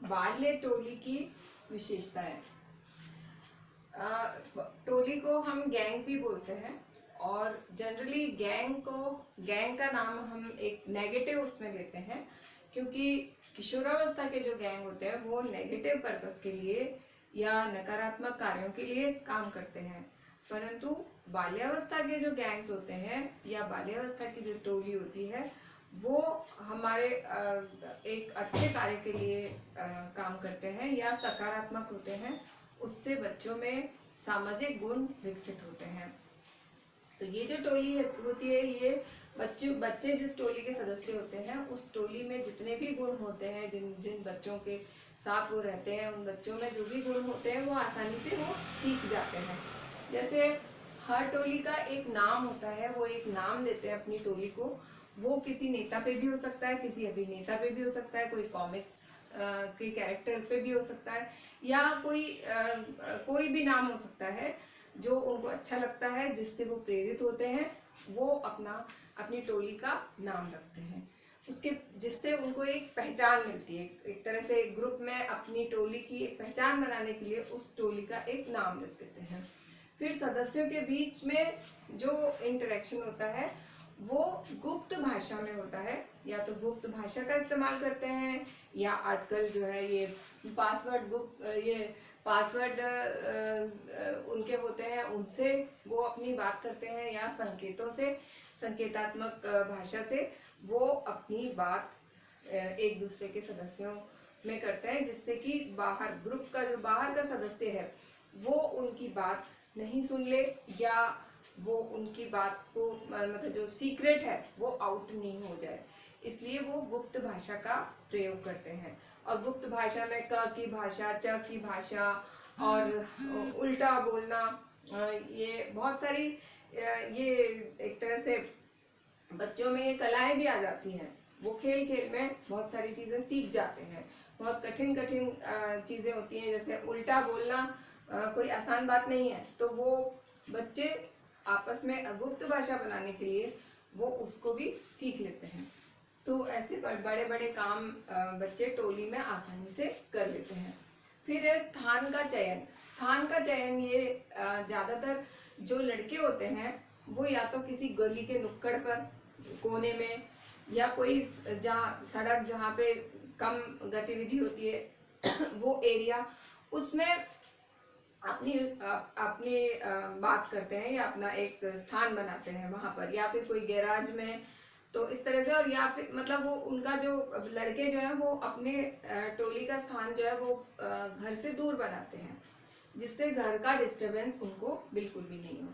बाल्य टोली की विशेषताएं। टोली को हम गैंग भी बोलते हैं और जनरली गैंग का नाम हम एक नेगेटिव उसमें लेते हैं, क्योंकि किशोरावस्था के जो गैंग होते हैं वो नेगेटिव पर्पस के लिए या नकारात्मक कार्यों के लिए काम करते हैं, परंतु बाल्यावस्था के जो गैंग्स होते हैं या बाल्यावस्था की जो टोली होती है वो हमारे एक अच्छे कार्य के लिए काम करते हैं या सकारात्मक होते हैं। उससे बच्चों में सामाजिक गुण विकसित होते हैं। तो ये जो टोली होती है, ये बच्चे जिस टोली के सदस्य होते हैं उस टोली में जितने भी गुण होते हैं, जिन जिन बच्चों के साथ वो रहते हैं, उन बच्चों में जो भी गुण होते हैं वो आसानी से वो सीख जाते हैं। जैसे हर टोली का एक नाम होता है, वो एक नाम देते हैं अपनी टोली को। वो किसी नेता पे भी हो सकता है, किसी अभिनेता पे भी हो सकता है, कोई कॉमिक्स के कैरेक्टर पे भी हो सकता है, या कोई भी नाम हो सकता है जो उनको अच्छा लगता है, जिससे वो प्रेरित होते हैं, वो अपनी टोली का नाम रखते हैं। उसके जिससे उनको एक पहचान मिलती है, एक तरह से ग्रुप में अपनी टोली की एक पहचान बनाने के लिए उस टोली का एक नाम रख देते हैं। फिर सदस्यों के बीच में जो इंटरेक्शन होता है वो गुप्त भाषा में होता है, या तो गुप्त भाषा का इस्तेमाल करते हैं, या आजकल जो है ये पासवर्ड उनके होते हैं, उनसे वो अपनी बात करते हैं, या संकेतात्मक भाषा से वो अपनी बात एक दूसरे के सदस्यों में करते हैं, जिससे कि ग्रुप का जो बाहर का सदस्य है वो उनकी बात नहीं सुन ले, या वो उनकी बात को मतलब जो सीक्रेट है वो आउट नहीं हो जाए, इसलिए वो गुप्त भाषा का प्रयोग करते हैं। और गुप्त भाषा में क की भाषा, च की भाषा और उल्टा बोलना, ये बहुत सारी ये एक तरह से बच्चों में ये कलाएं भी आ जाती हैं। वो खेल खेल में बहुत सारी चीजें सीख जाते हैं। बहुत कठिन चीजें होती हैं, जैसे उल्टा बोलना कोई आसान बात नहीं है, तो वो बच्चे आपस में गुप्त भाषा बनाने के लिए वो उसको भी सीख लेते हैं। तो ऐसे बड़े बड़े काम बच्चे टोली में आसानी से कर लेते हैं। फिर है स्थान का चयन। ये ज्यादातर जो लड़के होते हैं वो या तो किसी गली के नुक्कड़ पर कोने में, या कोई सड़क जहाँ पे कम गतिविधि होती है वो एरिया, उसमें अपनी बात करते हैं या अपना एक स्थान बनाते हैं वहां पर, या फिर कोई गैराज में। तो इस तरह से, और या फिर मतलब वो उनका जो लड़के जो है वो अपने टोली का स्थान जो है वो घर से दूर बनाते हैं, जिससे घर का डिस्टरबेंस उनको बिल्कुल भी नहीं हो।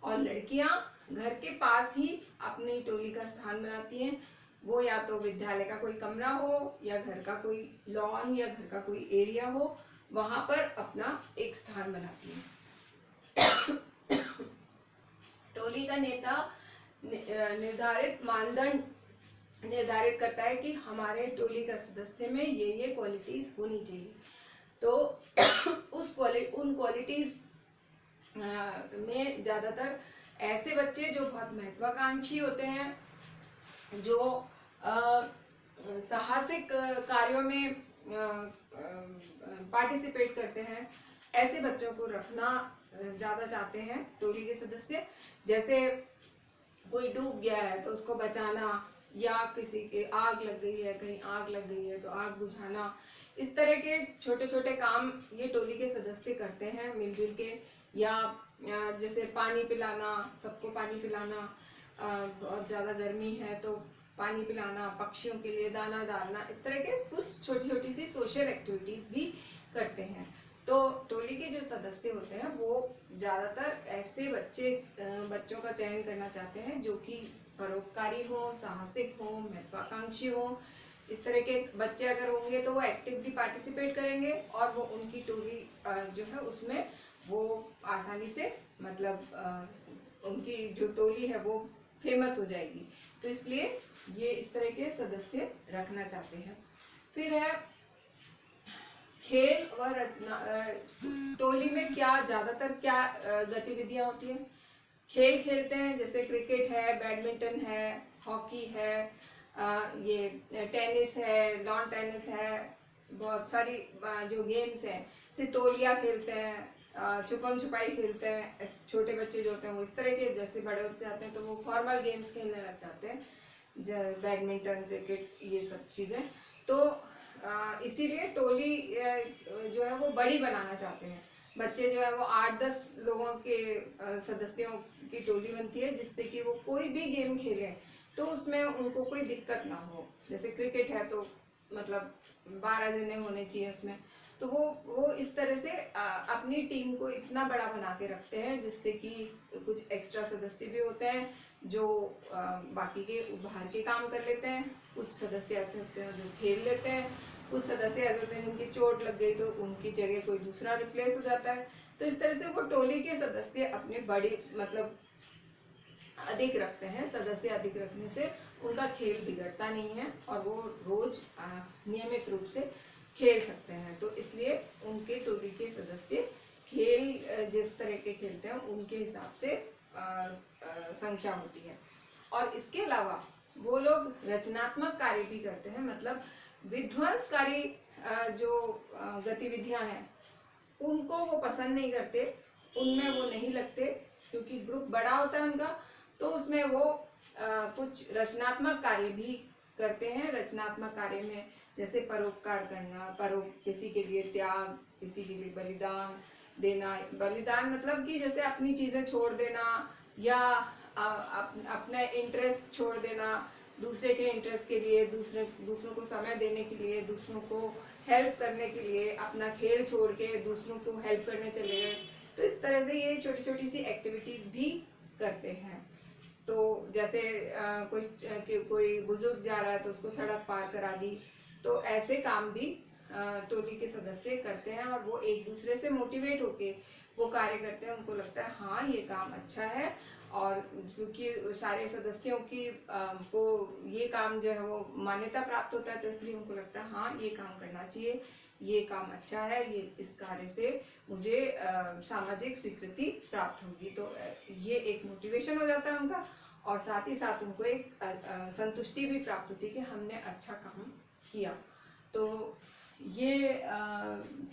और लड़कियां घर के पास ही अपनी टोली का स्थान बनाती हैं। वो या तो विद्यालय का कोई कमरा हो, या घर का कोई लॉन, या घर का कोई एरिया हो, वहां पर अपना एक स्थान बनाती है। टोली का नेता निर्धारित मानदंड निर्धारित करता है कि हमारे टोली का सदस्य में ये क्वालिटीज होनी चाहिए। तो उन क्वालिटीज में ज्यादातर ऐसे बच्चे जो बहुत महत्वाकांक्षी होते हैं, जो साहसिक कार्यों में पार्टिसिपेट करते हैं, ऐसे बच्चों को रखना ज्यादा चाहते हैं टोली के सदस्य। जैसे कोई डूब गया है तो उसको बचाना, या किसी के आग लग गई है, कहीं आग लग गई है तो आग बुझाना, इस तरह के छोटे छोटे काम ये टोली के सदस्य करते हैं मिलजुल के। या जैसे पानी पिलाना, सबको पानी पिलाना, बहुत ज़्यादा गर्मी है तो पानी पिलाना, पक्षियों के लिए दाना डालना, इस तरह के कुछ छोटी छोटी सी सोशल एक्टिविटीज भी करते हैं। तो टोली के जो सदस्य होते हैं वो ज़्यादातर ऐसे बच्चों का चयन करना चाहते हैं जो कि परोपकारी हो, साहसिक हो, महत्वाकांक्षी हो। इस तरह के बच्चे अगर होंगे तो वो एक्टिवली पार्टिसिपेट करेंगे, और वो उनकी टोली जो है उसमें वो आसानी से मतलब उनकी जो टोली है वो फेमस हो जाएगी। तो इसलिए ये इस तरह के सदस्य रखना चाहते हैं। फिर है खेल व रचना। टोली में ज्यादातर क्या गतिविधियां होती हैं? खेल खेलते हैं, जैसे क्रिकेट है, बैडमिंटन है, हॉकी है, ये टेनिस है, लॉन टेनिस है, बहुत सारी जो गेम्स हैं, सितोलिया खेलते हैं, छुपम छुपाई खेलते हैं। छोटे बच्चे जो होते हैं वो इस तरह के, जैसे बड़े होते जाते हैं तो वो फॉर्मल गेम्स खेलने लग जाते हैं, बैडमिंटन, क्रिकेट, ये सब चीज़ें। तो इसीलिए टोली जो है वो बड़ी बनाना चाहते हैं। बच्चे जो है वो 8-10 लोगों के सदस्यों की टोली बनती है, जिससे कि वो कोई भी गेम खेलें तो उसमें उनको कोई दिक्कत ना हो। जैसे क्रिकेट है तो मतलब 12 जने होने चाहिए उसमें। तो वो इस तरह से अपनी टीम को इतना बड़ा बना के रखते हैं, जिससे कि कुछ एक्स्ट्रा सदस्य भी होते हैं जो बाकी के बाहर के काम कर लेते हैं। कुछ सदस्य ऐसे होते हैं जो खेल लेते हैं। कुछ सदस्य ऐसे होते हैं जिनकी चोट लग गई तो उनकी जगह कोई दूसरा रिप्लेस हो जाता है। तो इस तरह से वो टोली के सदस्य अपने बड़ी मतलब अधिक रखते हैं। सदस्य अधिक रखने से उनका खेल बिगड़ता नहीं है और वो रोज नियमित रूप से खेल सकते हैं। तो इसलिए उनके टोली के सदस्य खेल जिस तरह के खेलते हैं उनके हिसाब से संख्या होती है। और इसके अलावा वो लोग रचनात्मक कार्य भी करते हैं, मतलब विध्वंसकारी जो गतिविधियां हैं उनको वो पसंद नहीं करते, उनमें वो नहीं लगते, क्योंकि ग्रुप बड़ा होता है उनका। तो उसमें वो कुछ रचनात्मक कार्य भी करते हैं। रचनात्मक कार्य में जैसे परोपकार करना, किसी के लिए त्याग, किसी के लिए बलिदान देना। बलिदान मतलब कि जैसे अपनी चीजें छोड़ देना, या अपना इंटरेस्ट छोड़ देना दूसरे के इंटरेस्ट के लिए, दूसरों को समय देने के लिए, दूसरों को हेल्प करने के लिए, अपना खेल छोड़ के दूसरों को हेल्प करने चले गए। तो इस तरह से ये छोटी छोटी सी एक्टिविटीज भी करते हैं। तो जैसे कोई बुजुर्ग जा रहा है तो उसको सड़क पार करा दी। तो ऐसे काम भी टोली के सदस्य करते हैं और वो एक दूसरे से मोटिवेट होके वो कार्य करते हैं। उनको लगता है हाँ ये काम अच्छा है, और क्योंकि सारे सदस्यों की को ये काम जो है वो मान्यता प्राप्त होता है, तो इसलिए उनको लगता है हाँ ये काम करना चाहिए, ये काम अच्छा है, ये इस कार्य से मुझे सामाजिक स्वीकृति प्राप्त होगी। तो ये एक मोटिवेशन हो जाता है उनका, और साथ ही साथ उनको एक संतुष्टि भी प्राप्त होती है कि हमने अच्छा काम किया। तो ये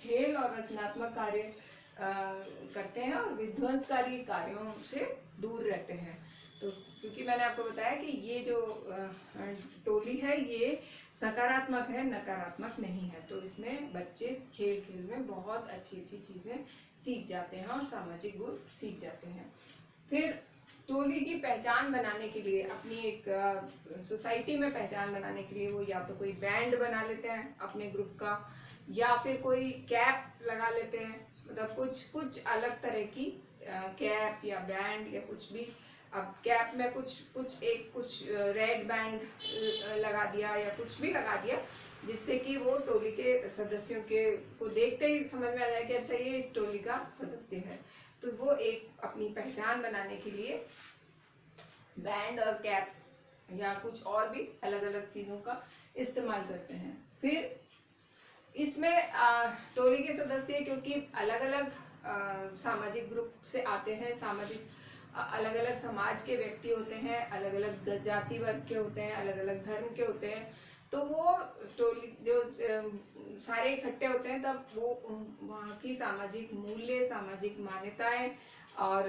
खेल और रचनात्मक कार्य करते हैं और विध्वंसकारी कार्यों से दूर रहते हैं। तो क्योंकि मैंने आपको बताया कि ये जो टोली है ये सकारात्मक है, नकारात्मक नहीं है। तो इसमें बच्चे खेल खेल में बहुत अच्छी अच्छी चीजें सीख जाते हैं और सामाजिक गुण सीख जाते हैं। फिर टोली की पहचान बनाने के लिए, अपनी एक सोसाइटी में पहचान बनाने के लिए वो या तो कोई बैंड बना लेते हैं अपने ग्रुप का, या फिर कोई कैप लगा लेते हैं। मतलब कुछ अलग तरह की कैप या बैंड या कुछ भी। अब कैप में कुछ रेड बैंड लगा दिया या कुछ भी लगा दिया, जिससे कि वो टोली के सदस्यों के को देखते ही समझ में आ जाए कि अच्छा ये इस टोली का सदस्य है। तो वो एक अपनी पहचान बनाने के लिए बैंड और कैप या कुछ और भी अलग अलग चीजों का इस्तेमाल करते हैं। फिर इसमें टोली के सदस्य क्योंकि अलग अलग सामाजिक ग्रुप से आते हैं, अलग अलग समाज के व्यक्ति होते हैं, अलग अलग जाति वर्ग के होते हैं, अलग अलग धर्म के होते हैं। तो वो टोली जो सारे इकट्ठे होते हैं तब वो वहाँ की सामाजिक मूल्य, सामाजिक मान्यताएं और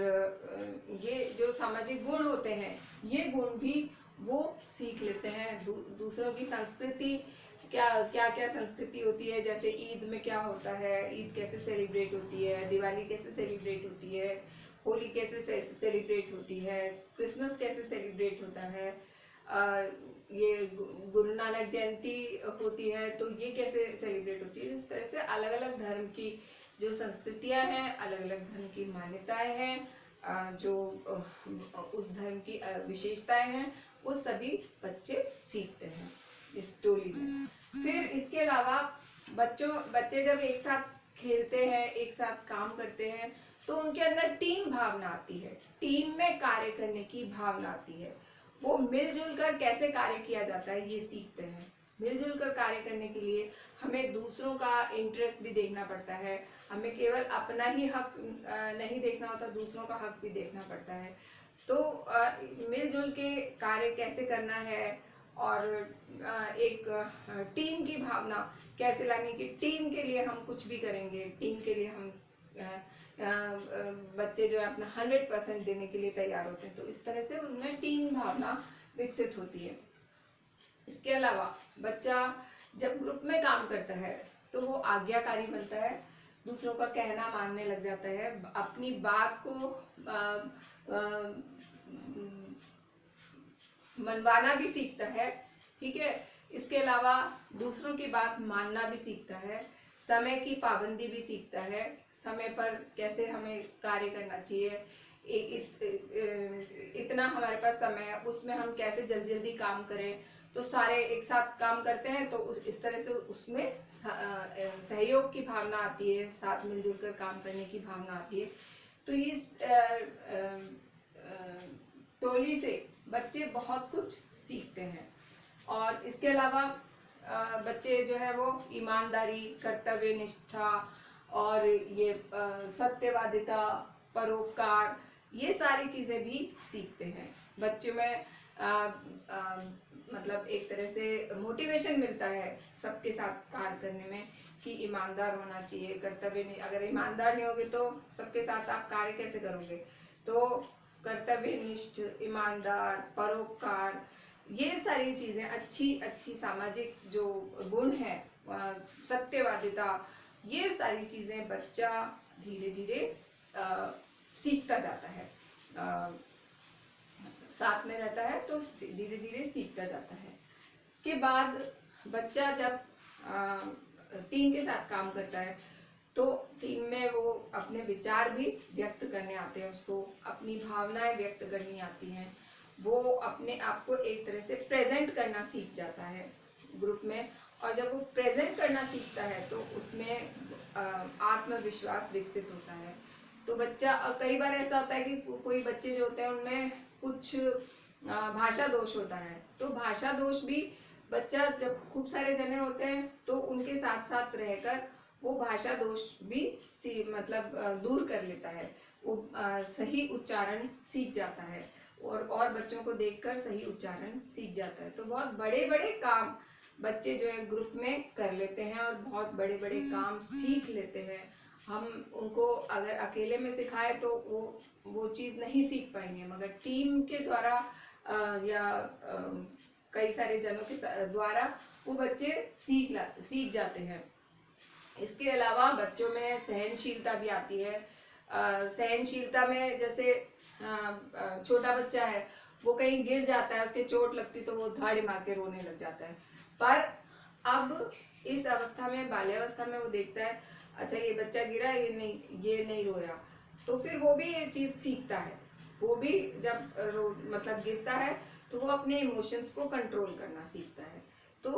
ये जो सामाजिक गुण होते हैं ये गुण भी वो सीख लेते हैं। दूसरों की संस्कृति, क्या संस्कृति होती है, जैसे ईद में क्या होता है, ईद कैसे सेलिब्रेट होती है, दिवाली कैसे सेलिब्रेट होती है, होली कैसे सेलिब्रेट होती है, क्रिसमस कैसे सेलिब्रेट होता है, ये गुरु नानक जयंती होती है तो ये कैसे सेलिब्रेट होती है। इस तरह से अलग अलग धर्म की जो संस्कृतियां हैं, अलग अलग धर्म की मान्यताएं हैं, जो उस धर्म की विशेषताएं हैं, वो सभी बच्चे सीखते हैं इस टोली में। फिर इसके अलावा बच्चे जब एक साथ खेलते हैं, एक साथ काम करते हैं, तो उनके अंदर टीम भावना आती है, टीम में कार्य करने की भावना आती है। वो मिलजुल कर कैसे कार्य किया जाता है ये सीखते हैं। मिलजुल कर कार्य करने के लिए हमें दूसरों का इंटरेस्ट भी देखना पड़ता है, हमें केवल अपना ही हक नहीं देखना होता, दूसरों का हक भी देखना पड़ता है। तो मिलजुल के कार्य कैसे करना है और एक टीम की भावना कैसे लानी, कि टीम के लिए हम कुछ भी करेंगे, टीम के लिए हम बच्चे जो है अपना 100% देने के लिए तैयार होते हैं। तो इस तरह से उनमें टीम भावना विकसित होती है। इसके अलावा बच्चा जब ग्रुप में काम करता है तो वो आज्ञाकारी बनता है, दूसरों का कहना मानने लग जाता है, अपनी बात को मनवाना भी सीखता है। ठीक है, इसके अलावा दूसरों की बात मानना भी सीखता है, समय की पाबंदी भी सीखता है, समय पर कैसे हमें कार्य करना चाहिए, इतना हमारे पास समय है उसमें हम कैसे जल्दी जल्दी काम करें, तो सारे एक साथ काम करते हैं तो इस तरह से उसमें सहयोग की भावना आती है, साथ मिलजुल कर काम करने की भावना आती है। तो इस टोली से बच्चे बहुत कुछ सीखते हैं। और इसके अलावा बच्चे जो है वो ईमानदारी, कर्तव्य निष्ठा और ये सत्यवादिता, परोपकार, ये सारी चीज़ें भी सीखते हैं। बच्चों में मतलब एक तरह से मोटिवेशन मिलता है सबके साथ कार्य करने में, कि ईमानदार होना चाहिए, कर्तव्य नहीं, अगर ईमानदार नहीं होगे तो सबके साथ आप कार्य कैसे करोगे। तो कर्तव्यनिष्ठ, ईमानदार, परोपकार, ये सारी चीज़ें अच्छी सामाजिक जो गुण है, सत्यवादिता, ये सारी चीज़ें बच्चा धीरे धीरे सीखता जाता है, साथ में रहता है तो धीरे धीरे सीखता जाता है। उसके बाद बच्चा जब टीम के साथ काम करता है तो टीम में वो अपने विचार भी व्यक्त करने आते हैं, उसको अपनी भावनाएं व्यक्त करनी आती हैं, वो अपने आप को एक तरह से प्रेजेंट करना सीख जाता है ग्रुप में। और जब वो प्रेजेंट करना सीखता है तो उसमें आत्मविश्वास विकसित होता है। तो बच्चा, और कई बार ऐसा होता है कि कोई बच्चे जो होते हैं उनमें कुछ भाषा दोष होता है, तो भाषा दोष भी बच्चा, जब खूब सारे जने होते हैं तो उनके साथ साथ रहकर वो भाषा दोष भी मतलब दूर कर लेता है, वो सही उच्चारण सीख जाता है और बच्चों को देखकर सही उच्चारण सीख जाता है। तो बहुत बड़े बड़े काम बच्चे जो है ग्रुप में कर लेते हैं और बहुत बड़े बड़े काम सीख लेते हैं। हम उनको अगर अकेले में सिखाए तो वो चीज़ नहीं सीख पाएंगे, मगर टीम के द्वारा या कई सारे जनों के द्वारा वो बच्चे सीख जाते हैं। इसके अलावा बच्चों में सहनशीलता भी आती है। सहनशीलता में जैसे छोटा बच्चा है, वो कहीं गिर जाता है, उसके चोट लगती तो वो धाड़ी मार के रोने लग जाता है, पर अब इस अवस्था में, बाल्यावस्था में वो देखता है अच्छा ये बच्चा गिरा, ये नहीं रोया, तो फिर वो भी ये चीज़ सीखता है। वो भी जब मतलब गिरता है तो वो अपने इमोशंस को कंट्रोल करना सीखता है। तो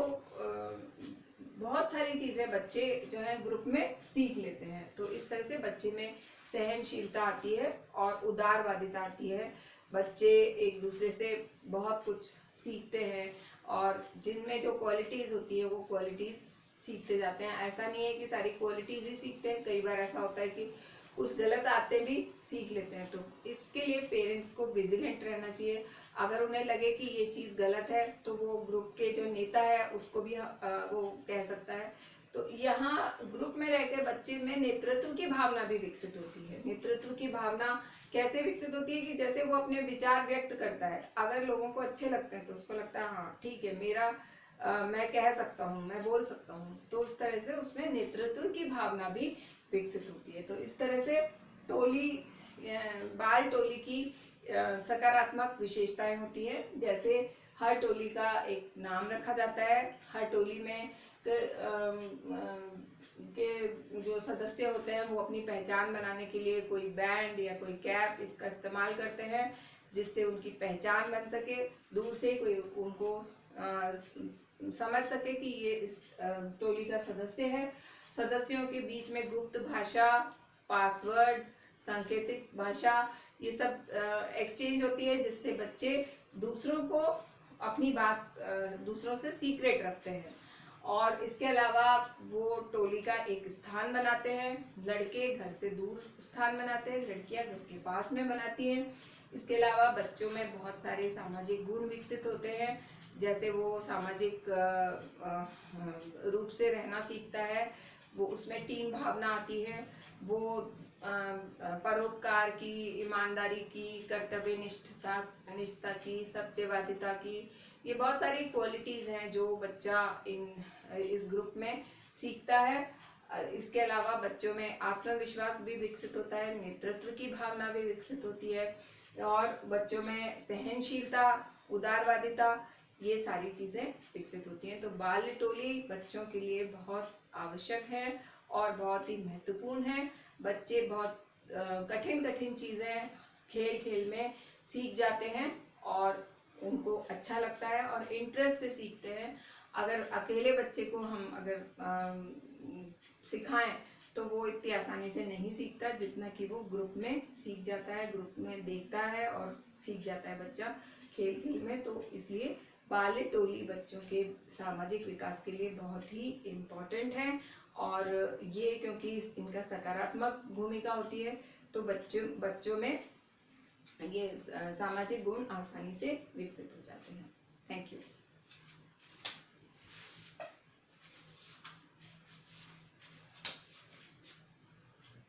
बहुत सारी चीज़ें बच्चे जो है ग्रुप में सीख लेते हैं। तो इस तरह से बच्चे में सहनशीलता आती है और उदारवादिता आती है। बच्चे एक दूसरे से बहुत कुछ सीखते हैं और जिनमें जो क्वालिटीज़ होती है वो क्वालिटीज़ सीखते जाते हैं। ऐसा नहीं है कि सारी क्वालिटीज़ ही सीखते हैं, कई बार ऐसा होता है कि कुछ गलत आते भी सीख लेते हैं। तो इसके लिए पेरेंट्स को विजिलेंट रहना चाहिए। अगर उन्हें लगे कि ये चीज़ गलत है तो वो ग्रुप के जो नेता है उसको भी वो कह सकता है। तो यहाँ ग्रुप में रहकर बच्चे में नेतृत्व की भावना भी विकसित होती है। नेतृत्व की भावना कैसे विकसित होती है कि जैसे वो अपने विचार व्यक्त करता है, अगर लोगों को अच्छे लगते हैं तो उसको लगता है हाँ ठीक है, मेरा मैं कह सकता हूँ, मैं बोल सकता हूँ, तो उस तरह से उसमें नेतृत्व की भावना भी विकसित होती है। तो इस तरह से टोली, बाल टोली की सकारात्मक विशेषताएं होती हैं। जैसे हर टोली का एक नाम रखा जाता है, हर टोली में के जो सदस्य होते हैं वो अपनी पहचान बनाने के लिए कोई बैंड या कोई कैप इसका इस्तेमाल करते हैं, जिससे उनकी पहचान बन सके, दूर से कोई उनको समझ सके कि ये इस टोली का सदस्य है। सदस्यों के बीच में गुप्त भाषा, पासवर्ड्स, सांकेतिक भाषा, ये सब एक्सचेंज होती है, जिससे बच्चे दूसरों को अपनी बात दूसरों से सीक्रेट रखते हैं। और इसके अलावा वो टोली का एक स्थान बनाते हैं। लड़के घर से दूर स्थान बनाते हैं, लड़कियां घर के पास में बनाती हैं। इसके अलावा बच्चों में बहुत सारे सामाजिक गुण विकसित होते हैं। जैसे वो सामाजिक रूप से रहना सीखता है, वो उसमें टीम भावना आती है, वो परोपकार की, ईमानदारी की, कर्तव्य निष्ठता की, सत्यवादिता की, ये बहुत सारी क्वालिटीज हैं जो बच्चा इस ग्रुप में सीखता है। इसके अलावा बच्चों में आत्मविश्वास भी विकसित होता है, नेतृत्व की भावना भी विकसित होती है, और बच्चों में सहनशीलता, उदारवादिता, ये सारी चीजें विकसित होती हैं। तो बाल्य टोली बच्चों के लिए बहुत आवश्यक है और बहुत ही महत्वपूर्ण है। बच्चे बहुत कठिन कठिन चीजें खेल खेल में सीख जाते हैं और उनको अच्छा लगता है और इंटरेस्ट से सीखते हैं। अगर अकेले बच्चे को हम अगर सिखाएं तो वो इतनी आसानी से नहीं सीखता जितना कि वो ग्रुप में सीख जाता है, ग्रुप में देखता है और सीख जाता है बच्चा खेल खेल में। तो इसलिए बाल्य टोली बच्चों के सामाजिक विकास के लिए बहुत ही इम्पोर्टेंट है, और ये क्योंकि इनका सकारात्मक भूमिका होती है तो बच्चों में ये सामाजिक गुण आसानी से विकसित हो जाते हैं। Thank you.